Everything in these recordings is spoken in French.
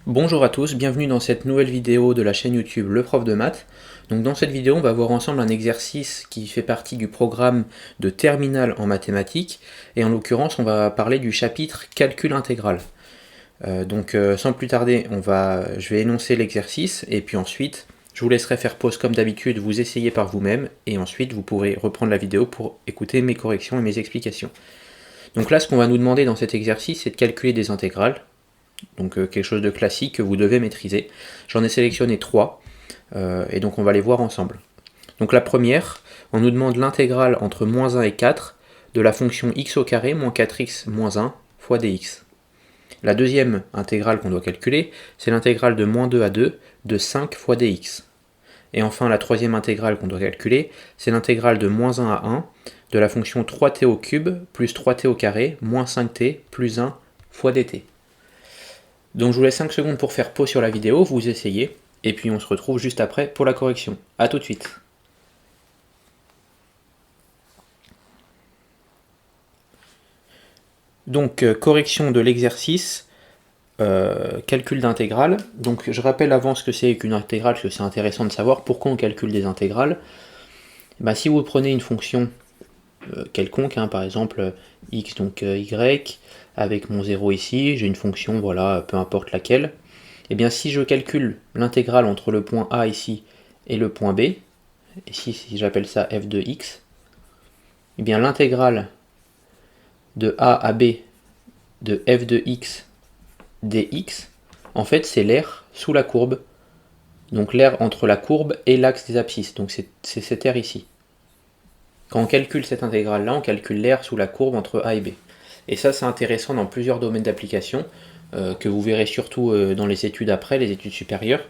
Bonjour à tous, bienvenue dans cette nouvelle vidéo de la chaîne YouTube Le Prof de Maths. Donc dans cette vidéo, on va voir ensemble un exercice qui fait partie du programme de terminale en mathématiques, et en l'occurrence, on va parler du chapitre calcul intégral. Sans plus tarder, je vais énoncer l'exercice, et puis ensuite, je vous laisserai faire pause comme d'habitude, vous essayez par vous-même, et ensuite vous pourrez reprendre la vidéo pour écouter mes corrections et mes explications. Donc là, ce qu'on va nous demander dans cet exercice, c'est de calculer des intégrales. Donc quelque chose de classique que vous devez maîtriser. J'en ai sélectionné 3, et donc on va les voir ensemble. Donc la première, on nous demande l'intégrale entre moins 1 et 4 de la fonction x au carré moins 4x moins 1 fois dx. La deuxième intégrale qu'on doit calculer, c'est l'intégrale de moins 2 à 2 de 5 fois dx. Et enfin la troisième intégrale qu'on doit calculer, c'est l'intégrale de moins 1 à 1 de la fonction 3t au cube plus 3t au carré moins 5t plus 1 fois dt. Donc je vous laisse 5 secondes pour faire pause sur la vidéo, vous essayez, et puis on se retrouve juste après pour la correction. A tout de suite. Donc correction de l'exercice, calcul d'intégrale. Donc je rappelle avant ce que c'est qu'une intégrale, parce que c'est intéressant de savoir pourquoi on calcule des intégrales. Si vous prenez une fonction quelconque, par exemple x, donc y, avec mon 0 ici, j'ai une fonction, voilà, peu importe laquelle. Et bien si je calcule l'intégrale entre le point A ici et le point B, ici si j'appelle ça f de x, et bien l'intégrale de A à B de f de x dx, en fait c'est l'aire sous la courbe, donc l'aire entre la courbe et l'axe des abscisses, donc c'est cette aire ici. Quand on calcule cette intégrale-là, on calcule l'aire sous la courbe entre A et B. Et ça c'est intéressant dans plusieurs domaines d'application, que vous verrez surtout dans les études après, les études supérieures,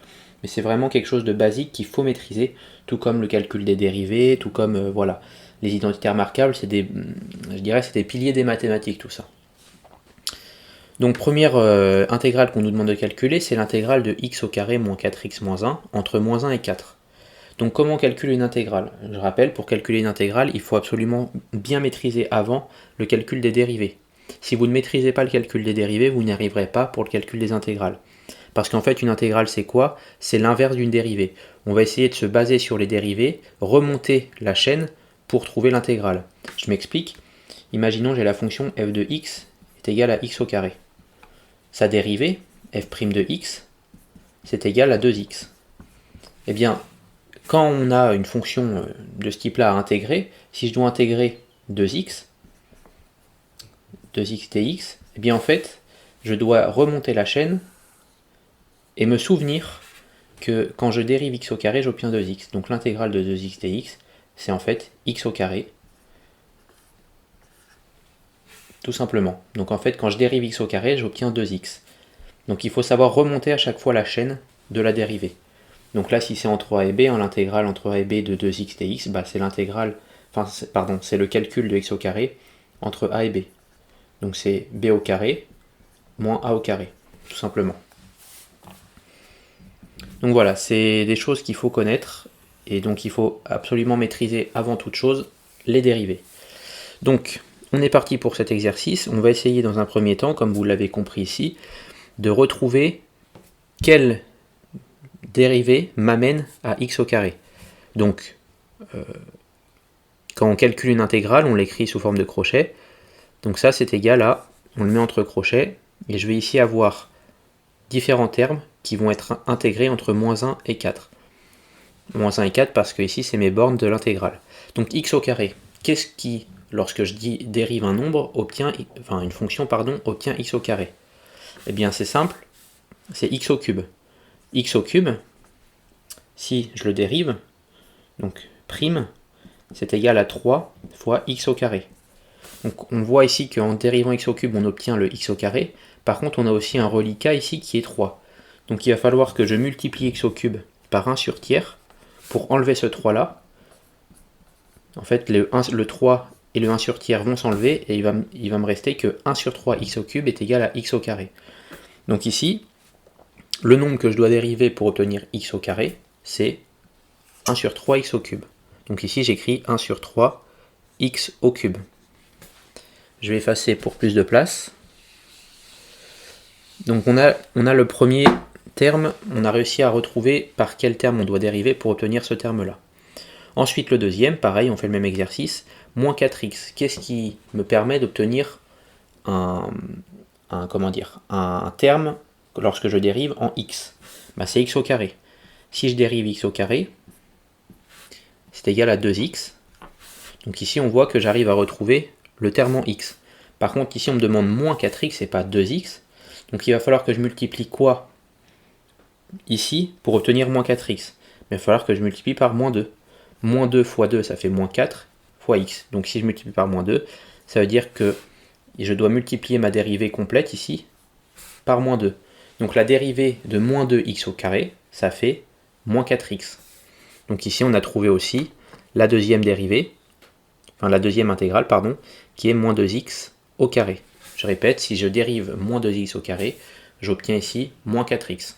mais c'est vraiment quelque chose de basique qu'il faut maîtriser, tout comme le calcul des dérivés, tout comme voilà, les identités remarquables, c'est des piliers des mathématiques tout ça. Donc première intégrale qu'on nous demande de calculer, c'est l'intégrale de x au carré moins 4x moins 1 entre moins 1 et 4. Donc comment on calcule une intégrale? Je rappelle, pour calculer une intégrale, il faut absolument bien maîtriser avant le calcul des dérivés. Si vous ne maîtrisez pas le calcul des dérivés, vous n'y arriverez pas pour le calcul des intégrales. Parce qu'en fait, une intégrale, c'est quoi? C'est l'inverse d'une dérivée. On va essayer de se baser sur les dérivés, remonter la chaîne pour trouver l'intégrale. Je m'explique. Imaginons j'ai la fonction f de x est égale à x au carré. Sa dérivée, f' de x, c'est égal à 2x. Eh bien, quand on a une fonction de ce type-là à intégrer, si je dois intégrer 2x dx, eh bien en fait, je dois remonter la chaîne et me souvenir que quand je dérive x au carré, j'obtiens 2x. Donc l'intégrale de 2x dx, c'est en fait x au carré, tout simplement. Donc en fait, quand je dérive x au carré, j'obtiens 2x. Donc il faut savoir remonter à chaque fois la chaîne de la dérivée. Donc là, si c'est entre a et b, l'intégrale entre a et b de 2x dx, c'est l'intégrale, c'est le calcul de x au carré entre a et b. Donc c'est b au carré moins a au carré, tout simplement. Donc voilà, c'est des choses qu'il faut connaître, et donc il faut absolument maîtriser avant toute chose les dérivés. Donc, on est parti pour cet exercice. On va essayer dans un premier temps, comme vous l'avez compris ici, de retrouver quelle dérivée m'amène à x au carré. Donc, quand on calcule une intégrale, on l'écrit sous forme de crochet. Donc ça, c'est égal à, on le met entre crochets, et je vais ici avoir différents termes qui vont être intégrés entre moins 1 et 4. Moins 1 et 4 parce que ici, c'est mes bornes de l'intégrale. Donc x au carré, qu'est-ce qui, lorsque je dis dérive un nombre, une fonction, obtient x au carré? Eh bien, c'est simple, c'est x au cube. X au cube, si je le dérive, donc prime, c'est égal à 3 fois x au carré. Donc on voit ici qu'en dérivant x au cube, on obtient le x au carré. Par contre, on a aussi un reliquat ici qui est 3. Donc il va falloir que je multiplie x au cube par 1 sur tiers pour enlever ce 3 là. En fait, le 3 et le 1 sur tiers vont s'enlever, et il va me rester que 1 sur 3 x au cube est égal à x au carré. Donc ici, le nombre que je dois dériver pour obtenir x au carré, c'est 1 sur 3 x au cube. Donc ici, j'écris 1 sur 3 x au cube. Je vais effacer pour plus de place. Donc on a le premier terme, on a réussi à retrouver par quel terme on doit dériver pour obtenir ce terme-là. Ensuite le deuxième, pareil, on fait le même exercice, moins 4x. Qu'est-ce qui me permet d'obtenir un terme lorsque je dérive en x? C'est x au carré. Si je dérive x au carré, c'est égal à 2x. Donc ici on voit que j'arrive à retrouver le terme en x. Par contre ici on me demande moins 4x et pas 2x. Donc il va falloir que je multiplie quoi ici pour obtenir moins 4x? Il va falloir que je multiplie par moins 2. Moins 2 fois 2 ça fait moins 4 fois x. Donc si je multiplie par moins 2, ça veut dire que je dois multiplier ma dérivée complète ici par moins 2. Donc la dérivée de moins 2x au carré, ça fait moins 4x. Donc ici on a trouvé aussi la deuxième dérivée, enfin la deuxième intégrale, pardon, qui est moins 2x au carré. Je répète, si je dérive moins 2x au carré, j'obtiens ici moins 4x.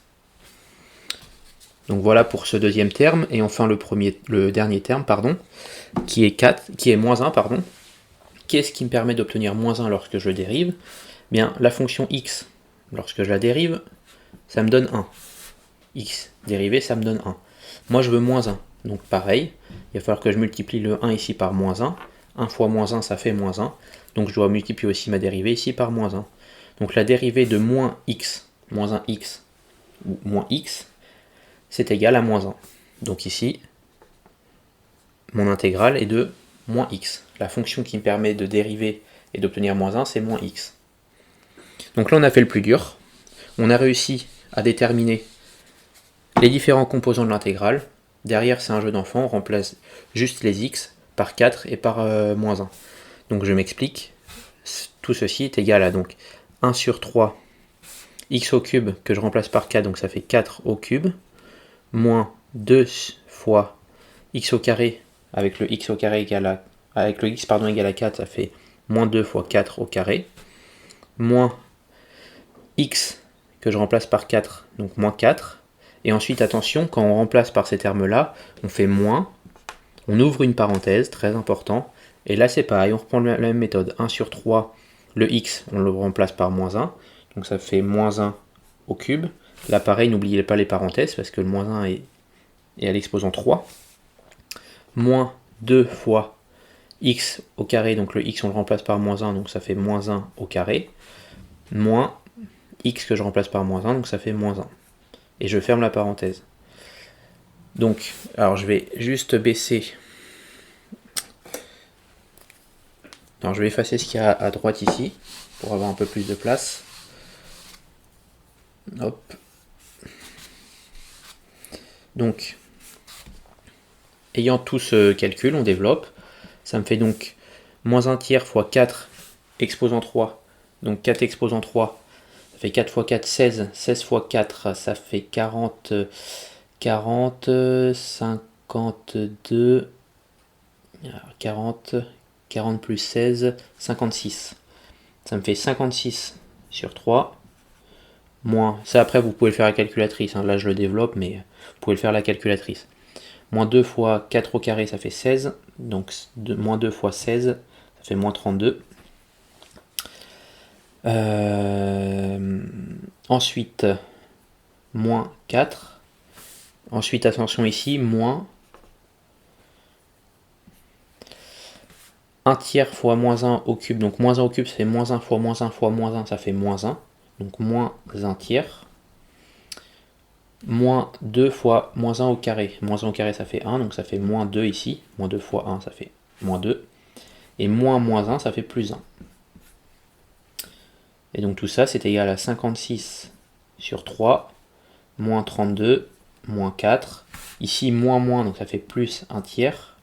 Donc voilà pour ce deuxième terme, et enfin le dernier terme, pardon, qui est moins 1, pardon. Qu'est-ce qui me permet d'obtenir moins 1 lorsque je dérive? Bien, la fonction x, lorsque je la dérive, ça me donne 1. X dérivé, ça me donne 1. Moi, je veux moins 1. Donc pareil, il va falloir que je multiplie le 1 ici par moins 1. 1 fois moins 1, ça fait moins 1. Donc je dois multiplier aussi ma dérivée ici par moins 1. Donc la dérivée de moins 1x, ou moins x, c'est égal à moins 1. Donc ici, mon intégrale est de moins x. La fonction qui me permet de dériver et d'obtenir moins 1, c'est moins x. Donc là, on a fait le plus dur. On a réussi à déterminer les différents composants de l'intégrale. Derrière, c'est un jeu d'enfant, on remplace juste les x par 4 et par moins 1. Donc je m'explique. Tout ceci est égal à donc 1 sur 3 x au cube que je remplace par 4, donc ça fait 4 au cube, moins 2 fois x au carré, avec le x au carré égal à 4, ça fait moins 2 fois 4 au carré, moins x que je remplace par 4, donc moins 4. Et ensuite, attention, quand on remplace par ces termes-là, on fait moins, on ouvre une parenthèse, très important, et là c'est pareil, on reprend la même méthode. 1 sur 3, le x, on le remplace par moins 1, donc ça fait moins 1 au cube. Là pareil, n'oubliez pas les parenthèses, parce que le moins 1 est à l'exposant 3. Moins 2 fois x au carré, donc le x on le remplace par moins 1, donc ça fait moins 1 au carré, moins x que je remplace par moins 1, donc ça fait moins 1. Et je ferme la parenthèse. Donc, alors je vais juste baisser. Alors je vais effacer ce qu'il y a à droite ici, pour avoir un peu plus de place. Hop. Donc, ayant tout ce calcul, on développe. Ça me fait donc moins 1 tiers fois 4 exposant 3. Donc 4 exposant 3, ça fait 4 fois 4, 16. 16 fois 4, ça fait 40, 52, 40 plus 16, 56. Ça me fait 56 sur 3, moins, ça après vous pouvez le faire à la calculatrice, là je le développe, mais vous pouvez le faire à la calculatrice. Moins 2 fois 4 au carré, ça fait 16, donc moins 2 fois 16, ça fait moins 32. Ensuite, moins 4. Ensuite, attention ici, moins 1 tiers fois moins 1 au cube. Donc moins 1 au cube, ça fait moins 1 fois moins 1 fois moins 1, ça fait moins 1. Donc moins 1 tiers. Moins 2 fois moins 1 au carré. Moins 1 au carré, ça fait 1, donc ça fait moins 2 ici. Moins 2 fois 1, ça fait moins 2. Et moins 1, ça fait plus 1. Et donc tout ça, c'est égal à 56 sur 3, moins 32, moins 4. Ici, moins, donc ça fait plus 1 tiers.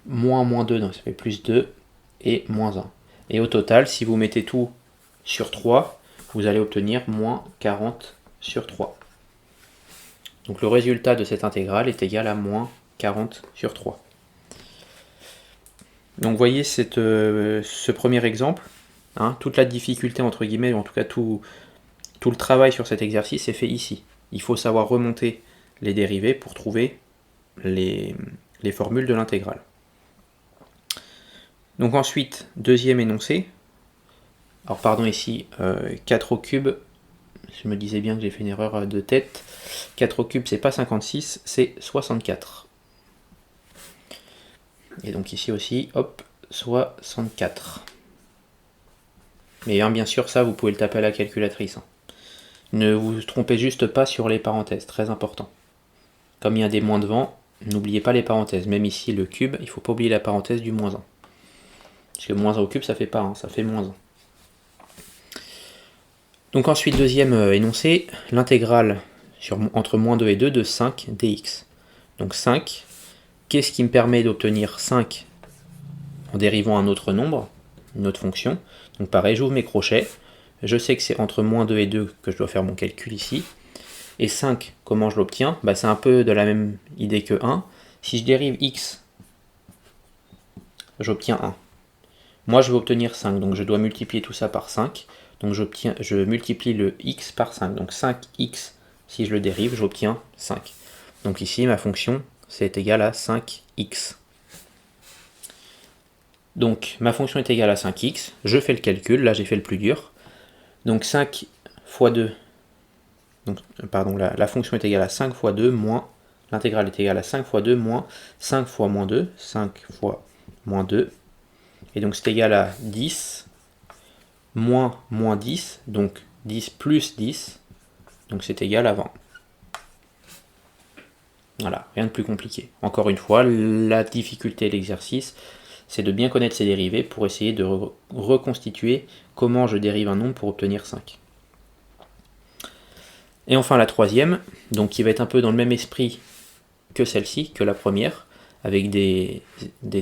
Moins 2, donc ça fait plus 2. Et moins 1. Et au total, si vous mettez tout sur 3, vous allez obtenir moins 40 sur 3. Donc le résultat de cette intégrale est égal à moins 40 sur 3. Donc vous voyez ce premier exemple, toute la difficulté entre guillemets, ou en tout cas tout le travail sur cet exercice est fait ici. Il faut savoir remonter les dérivés pour trouver les formules de l'intégrale. Donc ensuite, deuxième énoncé, Alors pardon ici, 4 au cube, je me disais bien que j'ai fait une erreur de tête. 4 au cube c'est pas 56, c'est 64. Et donc ici aussi, hop, 64. Mais hein, bien sûr ça vous pouvez le taper à la calculatrice. Hein. Ne vous trompez juste pas sur les parenthèses, très important. Comme il y a des moins devant, n'oubliez pas les parenthèses. Même ici le cube, il ne faut pas oublier la parenthèse du moins 1. Parce que moins 1 au cube ça fait pas 1, ça fait moins 1. Donc ensuite, deuxième énoncé, l'intégrale entre moins 2 et 2 de 5 dx. Donc 5, qu'est-ce qui me permet d'obtenir 5 en dérivant un autre nombre, une autre fonction. Donc pareil, j'ouvre mes crochets, je sais que c'est entre moins 2 et 2 que je dois faire mon calcul ici. Et 5, comment je l'obtiens? C'est un peu de la même idée que 1. Si je dérive x, j'obtiens 1. Moi je veux obtenir 5, donc je dois multiplier tout ça par 5. Donc je multiplie le x par 5. Donc 5x, si je le dérive, j'obtiens 5. Donc ici, ma fonction, c'est égal à 5x. Donc ma fonction est égale à 5x. Je fais le calcul, là j'ai fait le plus dur. Donc 5 fois 2, donc, pardon, la fonction est égale à 5 fois 2 moins, l'intégrale est égale à 5 fois 2 moins 5 fois moins 2, 5 fois moins 2. Et donc c'est égal à 10 moins 10, donc 10 plus 10, donc c'est égal à 20. Voilà, rien de plus compliqué. Encore une fois, la difficulté de l'exercice, c'est de bien connaître ses dérivés pour essayer de reconstituer comment je dérive un nombre pour obtenir 5. Et enfin la troisième, donc qui va être un peu dans le même esprit que celle-ci, que la première, avec des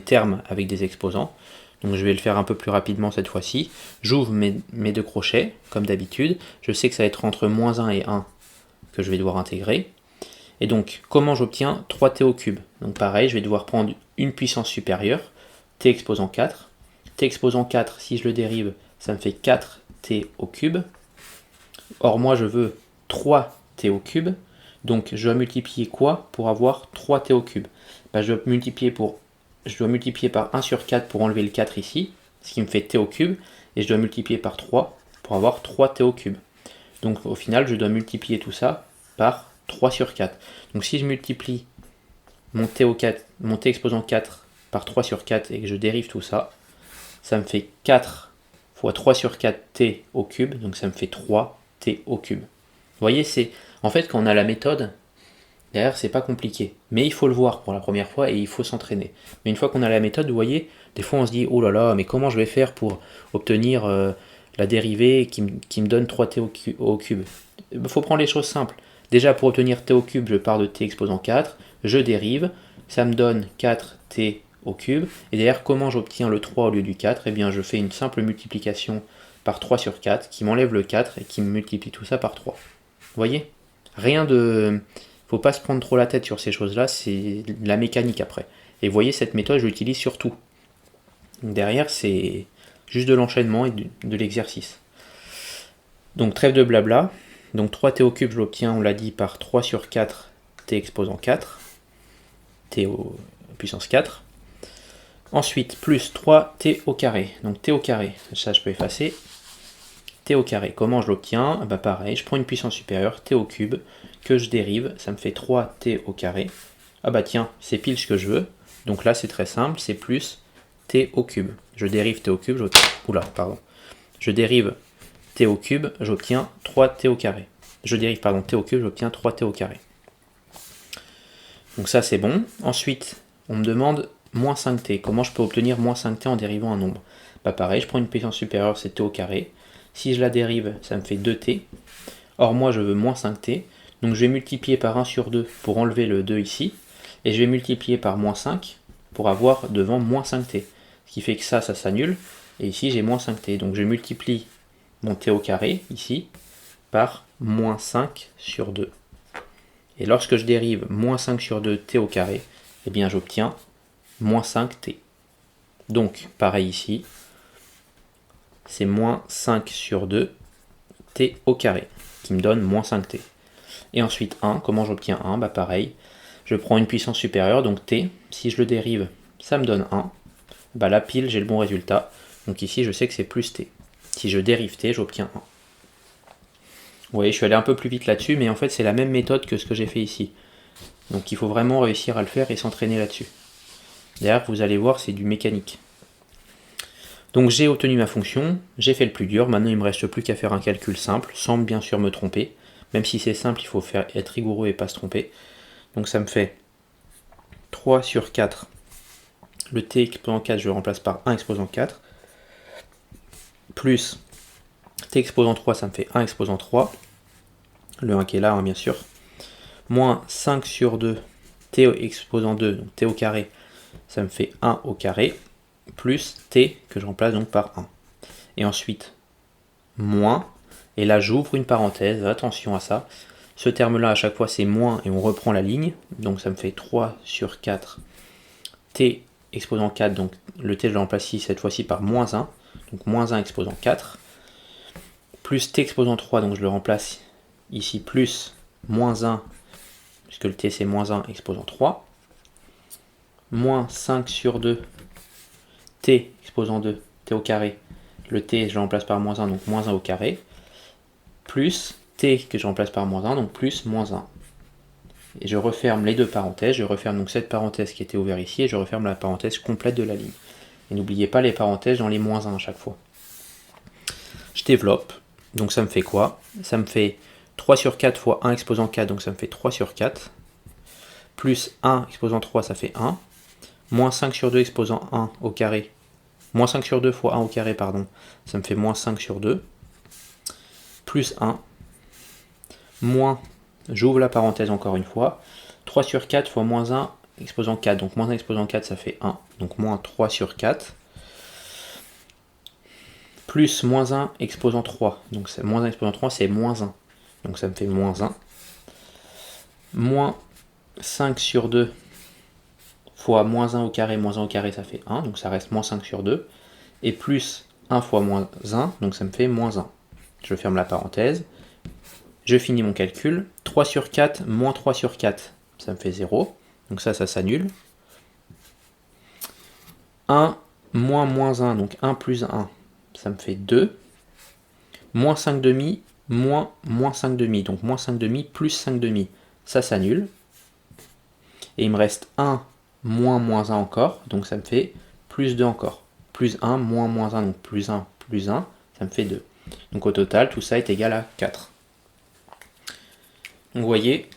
termes avec des exposants. Donc je vais le faire un peu plus rapidement cette fois-ci. J'ouvre mes deux crochets, comme d'habitude. Je sais que ça va être entre moins 1 et 1 que je vais devoir intégrer. Et donc, comment j'obtiens 3t au cube? Donc pareil, je vais devoir prendre une puissance supérieure, t exposant 4. t exposant 4, si je le dérive, ça me fait 4t au cube. Or moi, je veux 3t au cube. Donc je dois multiplier quoi pour avoir 3t au cube? Je dois multiplier par 1 sur 4 pour enlever le 4 ici, ce qui me fait t au cube, et je dois multiplier par 3 pour avoir 3t au cube. Donc au final, je dois multiplier tout ça par 3 sur 4. Donc si je multiplie mon t exposant 4 par 3 sur 4 et que je dérive tout ça, ça me fait 4 fois 3 sur 4 t au cube, donc ça me fait 3t au cube. Vous voyez, c'est en fait quand on a la méthode, derrière, c'est pas compliqué. Mais il faut le voir pour la première fois et il faut s'entraîner. Mais une fois qu'on a la méthode, vous voyez, des fois on se dit, oh là là, mais comment je vais faire pour obtenir la dérivée qui me donne 3t au cube? Il faut prendre les choses simples. Déjà, pour obtenir t au cube, je pars de t exposant 4, je dérive, ça me donne 4t au cube. Et derrière, comment j'obtiens le 3 au lieu du 4? Eh bien, je fais une simple multiplication par 3 sur 4 qui m'enlève le 4 et qui me multiplie tout ça par 3. Vous voyez? Rien de... Faut pas se prendre trop la tête sur ces choses-là, c'est de la mécanique après. Et vous voyez, cette méthode, je l'utilise sur tout. Donc derrière, c'est juste de l'enchaînement et de l'exercice. Donc trêve de blabla. Donc 3t au cube, je l'obtiens, on l'a dit, par 3 sur 4 t exposant 4. T au puissance 4. Ensuite, plus 3t au carré. Donc t au carré, ça je peux effacer. T au carré, comment je l'obtiens? Pareil, je prends une puissance supérieure, t au cube, que je dérive, ça me fait 3t au carré. Tiens, c'est pile ce que je veux. Donc là c'est très simple, c'est plus t au cube. Je dérive t au cube, Je dérive t au cube, j'obtiens 3t au carré. Je dérive t au cube, j'obtiens 3t au carré. Donc ça c'est bon. Ensuite, on me demande moins 5t. Comment je peux obtenir moins 5t en dérivant un nombre? Pareil, je prends une puissance supérieure, c'est t au carré. Si je la dérive, ça me fait 2t. Or moi je veux moins 5t. Donc je vais multiplier par 1 sur 2 pour enlever le 2 ici. Et je vais multiplier par moins 5 pour avoir devant moins 5t. Ce qui fait que ça s'annule. Et ici j'ai moins 5t. Donc je multiplie mon t au carré ici par moins 5 sur 2. Et lorsque je dérive moins 5 sur 2 t au carré, eh bien j'obtiens moins 5t. Donc pareil ici, c'est moins 5 sur 2 t au carré, qui me donne moins 5t. Et ensuite 1, comment j'obtiens 1? Pareil, je prends une puissance supérieure, donc t, si je le dérive, ça me donne 1. Là pile, j'ai le bon résultat, donc ici je sais que c'est plus t. Si je dérive t, j'obtiens 1. Vous voyez, je suis allé un peu plus vite là-dessus, mais en fait c'est la même méthode que ce que j'ai fait ici. Donc il faut vraiment réussir à le faire et s'entraîner là-dessus. D'ailleurs, vous allez voir, c'est du mécanique. Donc j'ai obtenu ma fonction, j'ai fait le plus dur, maintenant il ne me reste plus qu'à faire un calcul simple, sans bien sûr me tromper. Même si c'est simple, il faut être rigoureux et pas se tromper. Donc ça me fait 3 sur 4. Le t exposant 4, je le remplace par 1 exposant 4. Plus t exposant 3, ça me fait 1 exposant 3. Le 1 qui est là, bien sûr. Moins 5 sur 2, t exposant 2, donc t au carré, ça me fait 1 au carré, plus t, que je remplace donc par 1. Et ensuite, moins, et là j'ouvre une parenthèse, attention à ça. Ce terme-là, à chaque fois, c'est moins, et on reprend la ligne. Donc ça me fait 3 sur 4, t exposant 4, donc le t je le remplace ici, cette fois-ci par moins 1, donc moins 1 exposant 4, plus t exposant 3, donc je le remplace ici, plus moins 1, puisque le t c'est moins 1 exposant 3, moins 5 sur 2, t exposant 2, t au carré, le t je le remplace par moins 1, donc moins 1 au carré, plus t que je remplace par moins 1, donc plus moins 1. Et je referme les deux parenthèses, je referme donc cette parenthèse qui était ouverte ici, et je referme la parenthèse complète de la ligne. Et n'oubliez pas les parenthèses dans les moins 1 à chaque fois. Je développe, donc ça me fait quoi? Ça me fait 3 sur 4 fois 1 exposant 4, donc ça me fait 3 sur 4, plus 1 exposant 3, ça fait 1, moins 5 sur 2 exposant 1 au carré, moins 5 sur 2 fois 1 au carré, pardon, ça me fait moins 5 sur 2, plus 1, moins, j'ouvre la parenthèse encore une fois, 3 sur 4 fois moins 1 exposant 4, donc moins 1 exposant 4 ça fait 1, donc moins 3 sur 4, plus moins 1 exposant 3, donc moins 1 exposant 3 c'est moins 1, donc ça me fait moins 1, moins 5 sur 2 fois moins 1 au carré ça fait 1, donc ça reste moins 5 sur 2, et plus 1 fois moins 1, donc ça me fait moins 1. Je ferme la parenthèse, je finis mon calcul, 3 sur 4 moins 3 sur 4, ça me fait 0, donc ça s'annule. 1 moins moins 1, donc 1 plus 1, ça me fait 2. Moins 5 demi, moins 5 demi, donc moins 5 demi plus 5 demi, ça s'annule. Et il me reste 1 moins moins 1 encore, donc ça me fait plus 2 encore. Plus 1 moins moins 1, donc plus 1 plus 1, ça me fait 2. Donc au total, tout ça est égal à 4. Donc vous voyez,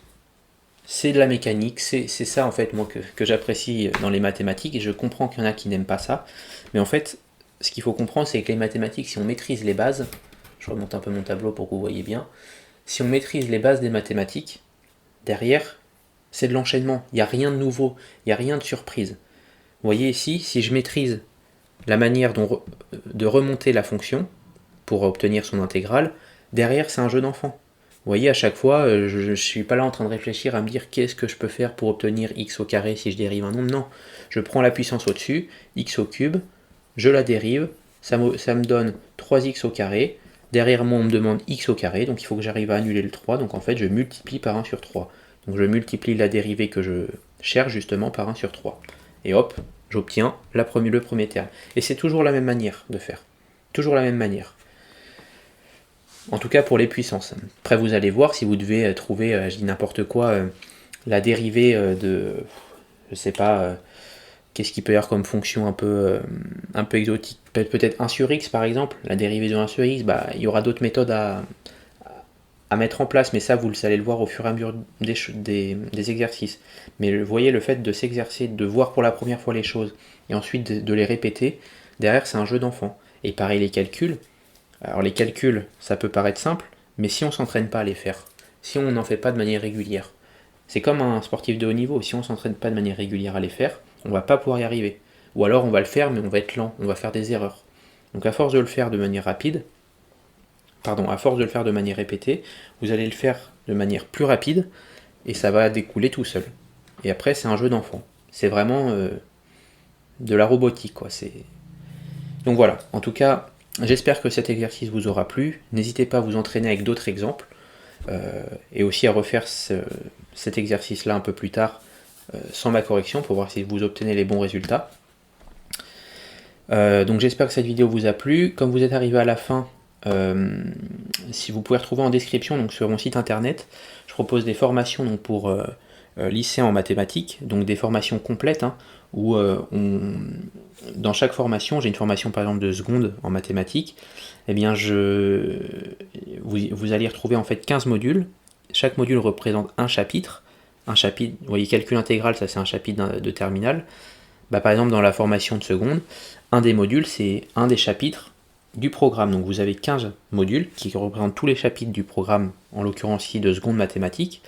c'est de la mécanique, c'est ça en fait moi que j'apprécie dans les mathématiques, et je comprends qu'il y en a qui n'aiment pas ça. Mais en fait, ce qu'il faut comprendre, c'est que les mathématiques, si on maîtrise les bases, je remonte un peu mon tableau pour que vous voyez bien, si on maîtrise les bases des mathématiques, derrière, c'est de l'enchaînement, il n'y a rien de nouveau, il n'y a rien de surprise. Vous voyez ici, si je maîtrise la manière de remonter la fonction pour obtenir son intégrale, derrière c'est un jeu d'enfant. Vous voyez, à chaque fois, je ne suis pas là en train de réfléchir à me dire qu'est-ce que je peux faire pour obtenir x au carré si je dérive un nombre. Non, je prends la puissance au-dessus, x au cube, je la dérive, ça me donne 3x au carré. Derrière moi, on me demande x au carré, donc il faut que j'arrive à annuler le 3. Donc en fait, je multiplie par 1 sur 3. Donc je multiplie la dérivée que je cherche justement par 1 sur 3. Et hop, j'obtiens le premier terme. Et c'est toujours la même manière de faire. Toujours la même manière. En tout cas pour les puissances. Après vous allez voir si vous devez trouver, je dis n'importe quoi, la dérivée de, je sais pas, qu'est-ce qu'il peut y avoir comme fonction un peu exotique, peut-être 1 sur x par exemple, la dérivée de 1 sur x, bah, il y aura d'autres méthodes à mettre en place, mais ça vous allez le voir au fur et à mesure des exercices. Mais vous voyez, le fait de s'exercer, de voir pour la première fois les choses, et ensuite de les répéter, derrière c'est un jeu d'enfant. Et pareil les calculs, alors les calculs, ça peut paraître simple, mais si on ne s'entraîne pas à les faire, si on n'en fait pas de manière régulière, c'est comme un sportif de haut niveau, si on ne s'entraîne pas de manière régulière à les faire, on ne va pas pouvoir y arriver. Ou alors on va le faire, mais on va être lent, on va faire des erreurs. Donc à force de le faire de manière à force de le faire de manière répétée, vous allez le faire de manière plus rapide, et ça va découler tout seul. Et après c'est un jeu d'enfant. C'est vraiment de la robotique, quoi. Donc voilà, en tout cas, j'espère que cet exercice vous aura plu. N'hésitez pas à vous entraîner avec d'autres exemples, et aussi à refaire cet exercice-là un peu plus tard, sans ma correction, pour voir si vous obtenez les bons résultats. Donc j'espère que cette vidéo vous a plu. Comme vous êtes arrivé à la fin, si vous pouvez retrouver en description donc sur mon site internet, je propose des formations donc, pour lycéens en mathématiques, donc des formations complètes, hein, où dans chaque formation, j'ai une formation par exemple de seconde en mathématiques, eh bien vous allez retrouver en fait 15 modules. Chaque module représente un chapitre. Vous voyez, calcul intégral, ça c'est un chapitre de terminale. Par exemple, dans la formation de seconde, un des modules, c'est un des chapitres du programme. Donc vous avez 15 modules qui représentent tous les chapitres du programme, en l'occurrence ici de seconde mathématiques.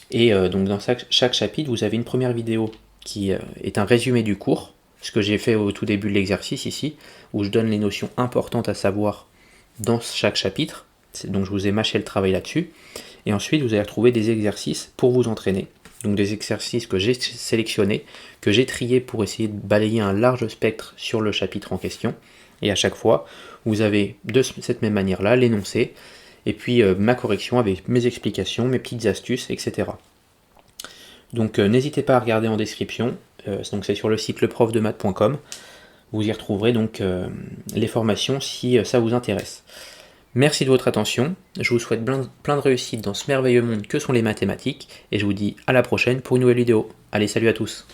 Et donc dans chaque chapitre, vous avez une première vidéo qui est un résumé du cours, ce que j'ai fait au tout début de l'exercice ici, où je donne les notions importantes à savoir dans chaque chapitre. Donc je vous ai mâché le travail là-dessus. Et ensuite, vous allez retrouver des exercices pour vous entraîner. Donc des exercices que j'ai sélectionnés, que j'ai triés pour essayer de balayer un large spectre sur le chapitre en question. Et à chaque fois, vous avez de cette même manière-là l'énoncé, et puis ma correction avec mes explications, mes petites astuces, etc. Donc n'hésitez pas à regarder en description, donc c'est sur le site leprofdemaths.com, vous y retrouverez donc les formations si ça vous intéresse. Merci de votre attention, je vous souhaite plein de réussite dans ce merveilleux monde que sont les mathématiques, et je vous dis à la prochaine pour une nouvelle vidéo. Allez, salut à tous!